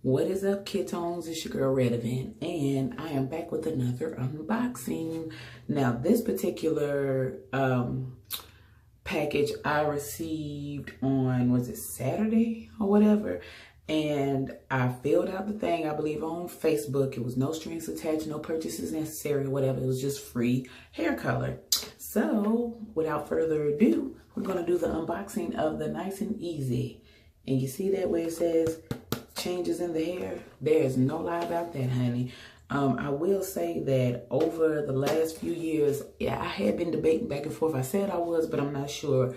What is up, kittens? It's your girl Redavyn, and I am back with another unboxing. Now, this particular package I received on, was it Saturday or whatever? And I filled out the thing, I believe, on Facebook. It was no strings attached, no purchases necessary, or whatever. It was just free hair color. So, without further ado, we're going to do the unboxing of the Nice and Easy. And you see that where it says changes in the hair? There is no lie about that, honey. I will say that over the last few years, yeah, I had been debating back and forth. I said I was, but I'm not sure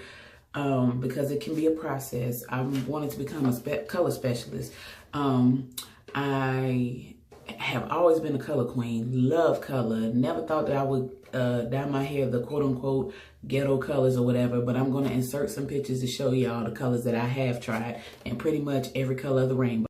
because it can be a process. I wanted to become a color specialist. I have always been a color queen, love color. Never thought that I would dye my hair the quote unquote ghetto colors or whatever, but I'm going to insert some pictures to show y'all the colors that I have tried, and pretty much every color of the rainbow.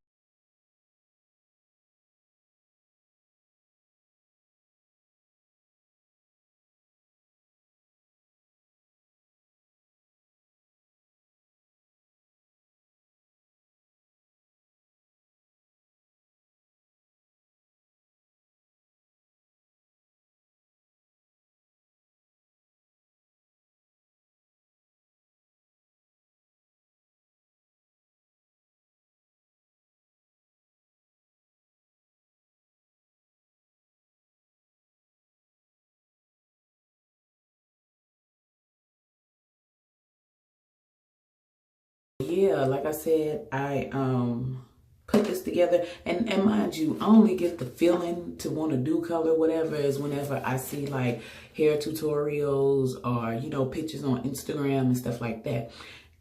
Yeah, like I said, I put this together, and mind you, I only get the feeling to want to do color whatever is whenever I see like hair tutorials or, you know, pictures on Instagram and stuff like that.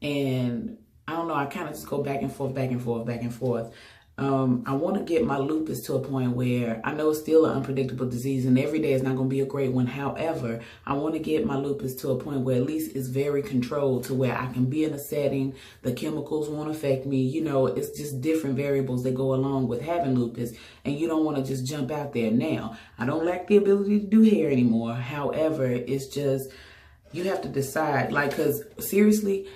And I don't know, I kind of just go back and forth, back and forth, back and forth. I want to get my lupus to a point where I know it's still an unpredictable disease and every day is not going to be a great one. However, I want to get my lupus to a point where at least it's very controlled, to where I can be in a setting, the chemicals won't affect me. You know, it's just different variables that go along with having lupus, and you don't want to just jump out there. Now, I don't lack the ability to do hair anymore. However, it's just, you have to decide, like, because seriously,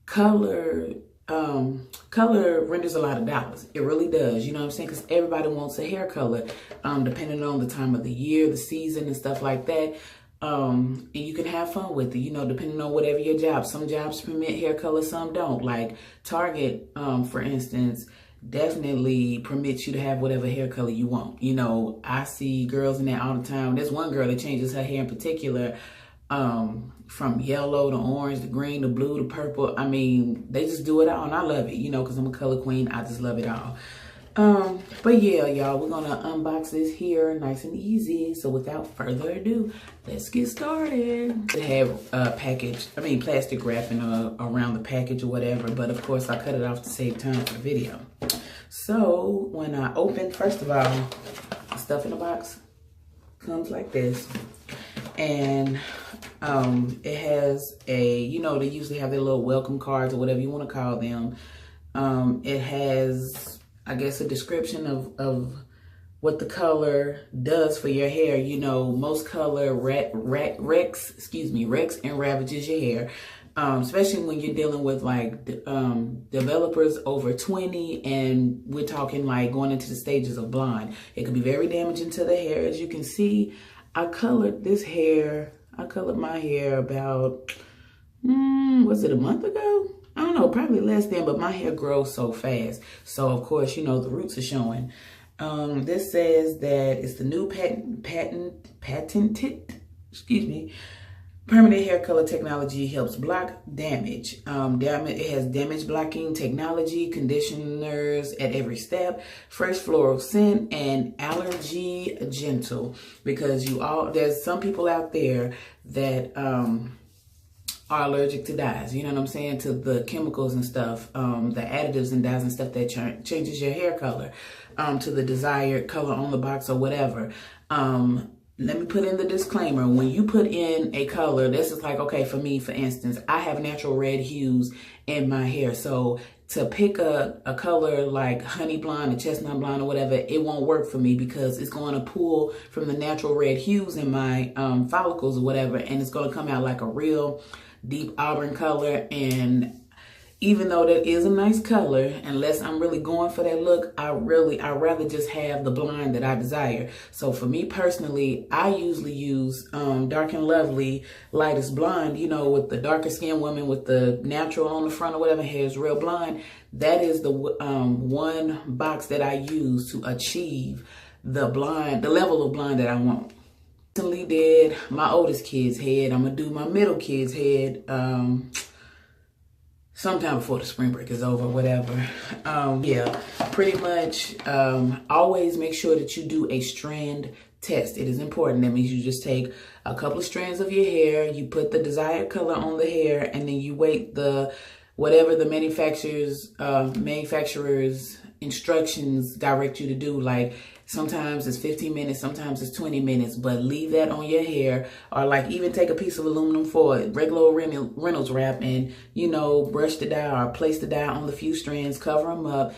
color renders a lot of dollars. It really does. You know what I'm saying? Because everybody wants a hair color, depending on the time of the year, the season, and stuff like that. And you can have fun with it, you know, depending on whatever your job. Some jobs permit hair color, some don't. Like Target, for instance, definitely permits you to have whatever hair color you want. You know, I see girls in there all the time. There's one girl that changes her hair in particular, from yellow to orange to green to blue to purple. I mean, they just do it all, and I love it, you know, because I'm a color queen. I just love it all. But yeah, y'all, we're gonna unbox this here nice and easy. So without further ado, let's get started. It have plastic wrapping around the package or whatever, but of course I cut it off to save time for the video. So when I open, first of all, the stuff in the box comes like this. And it has a, you know, they usually have their little welcome cards or whatever you want to call them. It has, I guess, a description of what the color does for your hair. You know, most color wrecks and ravages your hair. Especially when you're dealing with like developers over 20, and we're talking like going into the stages of blonde. It can be very damaging to the hair. As you can see, I colored my hair about, was it a month ago? I don't know, probably less than, but my hair grows so fast. So of course, you know, the roots are showing. This says that it's the new patented, permanent hair color technology, helps block damage. It has damage blocking technology, conditioners at every step, fresh floral scent, and allergy gentle. Because there's some people out there that are allergic to dyes. You know what I'm saying? To the chemicals and stuff, the additives and dyes and stuff that changes your hair color to the desired color on the box or whatever. Let me put in the disclaimer. When you put in a color, this is like, okay, for me, for instance, I have natural red hues in my hair. So to pick a color like honey blonde or chestnut blonde or whatever, it won't work for me because it's going to pull from the natural red hues in my follicles or whatever, and it's going to come out like a real deep auburn color. And even though that is a nice color, unless I'm really going for that look, I'd rather just have the blonde that I desire. So for me personally, I usually use Dark and Lovely Lightest Blonde, you know, with the darker skinned woman with the natural on the front or whatever, hair is real blonde. That is the one box that I use to achieve the level of blonde that I want. Recently did my oldest kid's head. I'm gonna do my middle kid's head sometime before the spring break is over, whatever. Yeah, pretty much always make sure that you do a strand test. It is important. That means you just take a couple of strands of your hair, you put the desired color on the hair, and then you wait whatever the manufacturer's instructions direct you to do. Like sometimes it's 15 minutes, sometimes it's 20 minutes, but leave that on your hair, or like even take a piece of aluminum foil, regular Reynolds wrap, and you know, brush the dye or place the dye on the few strands, cover them up,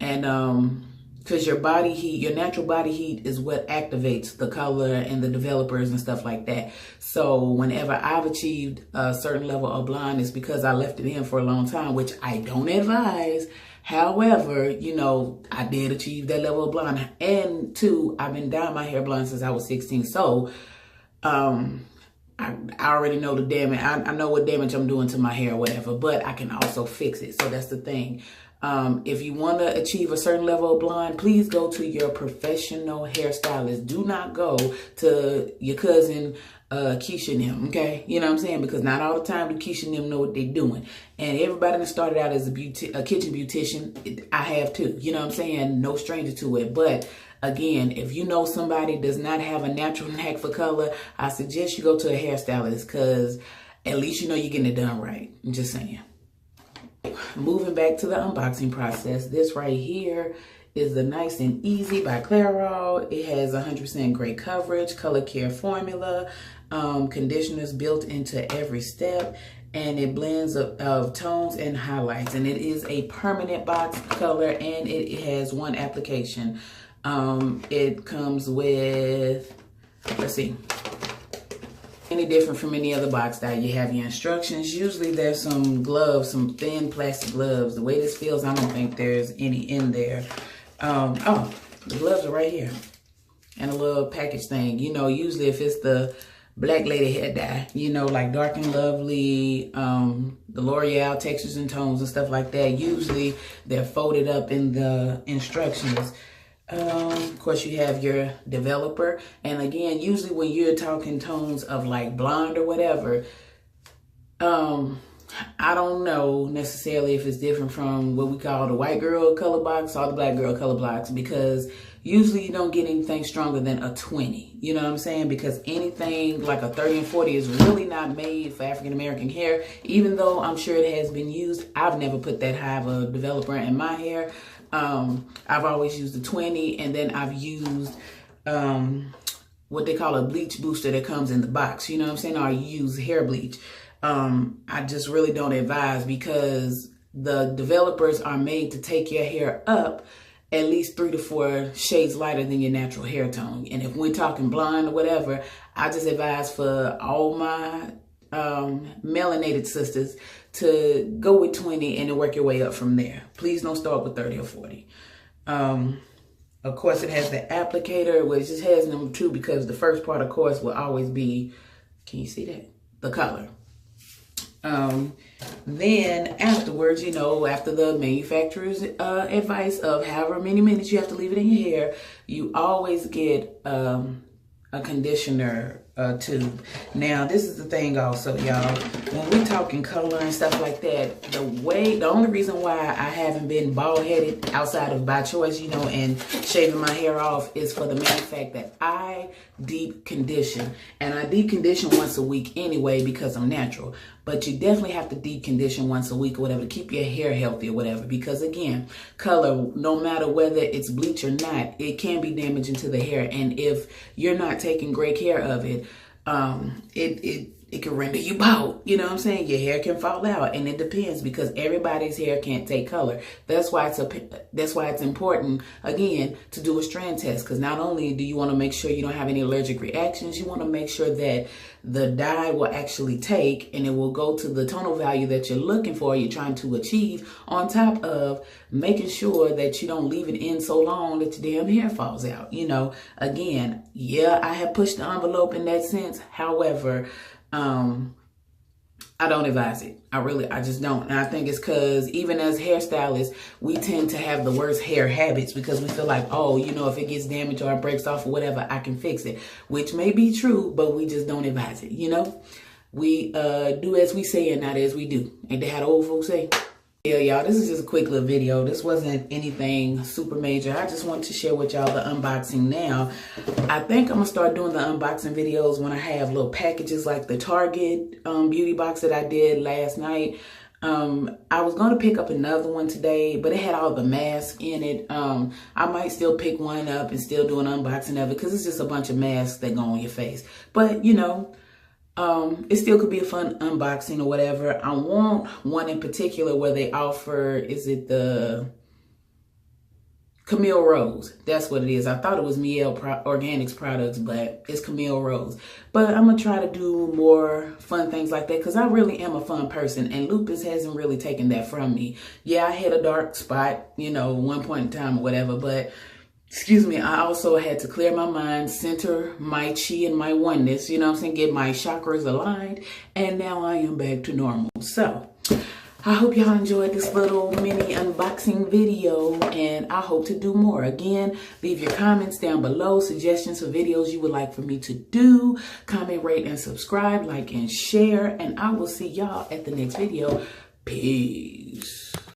and because your body heat, your natural body heat is what activates the color and the developers and stuff like that. So whenever I've achieved a certain level of blonde, it's because I left it in for a long time, which I don't advise. However, you know, I did achieve that level of blonde. And two, I've been dyeing my hair blonde since I was 16. So I already know the damage. I know what damage I'm doing to my hair or whatever, but I can also fix it. So that's the thing. If you want to achieve a certain level of blonde, please go to your professional hairstylist. Do not go to your cousin Keisha and them, okay? You know what I'm saying? Because not all the time do Keisha and them know what they're doing. And everybody that started out as a kitchen beautician, I have too. You know what I'm saying? No stranger to it. But again, if you know somebody does not have a natural knack for color, I suggest you go to a hairstylist, because at least you know you're getting it done right. I'm just saying. Moving back to the unboxing process, this right here is the Nice and Easy by Clairol. It has 100% gray coverage, color care formula, conditioners built into every step, and it blends of tones and highlights. And it is a permanent box color, and it has one application. It comes with, let's see, any different from any other box that you have your instructions. Usually there's some gloves, some thin plastic gloves. The way this feels, I don't think there's any in there. Oh, the gloves are right here, and a little package thing. You know, usually if it's the black lady hair dye, you know, like Dark and Lovely, the L'Oreal textures and tones and stuff like that, usually they're folded up in the instructions. Of course, you have your developer, and again, usually when you're talking tones of like blonde or whatever, I don't know necessarily if it's different from what we call the white girl color box or the black girl color box, because usually you don't get anything stronger than a 20. You know what I'm saying? Because anything like a 30 and 40 is really not made for African American hair. Even though I'm sure it has been used, I've never put that high of a developer in my hair. I've always used the 20, and then I've used what they call a bleach booster that comes in the box. You know what I'm saying? Or you use hair bleach. I just really don't advise, because the developers are made to take your hair up at least 3 to 4 shades lighter than your natural hair tone. And if we're talking blonde or whatever, I just advise for all my melanated sisters to go with 20 and then work your way up from there. Please don't start with 30 or 40. Of course, it has the applicator, which just has number 2, because the first part, of course, will always be, can you see that? The color. Then afterwards, you know, after the manufacturer's advice of however many minutes you have to leave it in your hair, you always get a conditioner tube. Now, this is the thing also, y'all. When we're talking color and stuff like that, the only reason why I haven't been bald-headed outside of by choice, you know, and shaving my hair off is for the main fact that I deep condition. And I deep condition once a week anyway because I'm natural. But you definitely have to deep condition once a week or whatever to keep your hair healthy or whatever. Because again, color, no matter whether it's bleach or not, it can be damaging to the hair. And if you're not taking great care of it, it it can render you bald. You know what I'm saying? Your hair can fall out, and it depends because everybody's hair can't take color. That's why it's important, again, to do a strand test, because not only do you want to make sure you don't have any allergic reactions, you want to make sure that the dye will actually take and it will go to the tonal value that you're looking for, you're trying to achieve, on top of making sure that you don't leave it in so long that your damn hair falls out. You know, again, yeah, I have pushed the envelope in that sense. However, I don't advise it. I just don't. And I think it's because even as hairstylists, we tend to have the worst hair habits because we feel like, oh, you know, if it gets damaged or it breaks off or whatever, I can fix it, which may be true, but we just don't advise it. You know, we do as we say and not as we do. Ain't that how the old folks say? Yeah, y'all, this is just a quick little video. This wasn't anything super major. I just wanted to share with y'all the unboxing now. I think I'm gonna start doing the unboxing videos when I have little packages like the Target beauty box that I did last night. I was gonna pick up another one today, but it had all the masks in it. I might still pick one up and still do an unboxing of it because it's just a bunch of masks that go on your face. But, you know, it still could be a fun unboxing or whatever. I want one in particular where they offer, is it the Camille Rose? That's what it is. I thought it was Miele Organics products, but it's Camille Rose. But I'm going to try to do more fun things like that because I really am a fun person, and lupus hasn't really taken that from me. Yeah, I had a dark spot, you know, one point in time or whatever, but excuse me, I also had to clear my mind, center my chi and my oneness, you know what I'm saying, get my chakras aligned, and now I am back to normal. So, I hope y'all enjoyed this little mini unboxing video, and I hope to do more. Again, leave your comments down below, suggestions for videos you would like for me to do. Comment, rate, and subscribe, like, and share, and I will see y'all at the next video. Peace.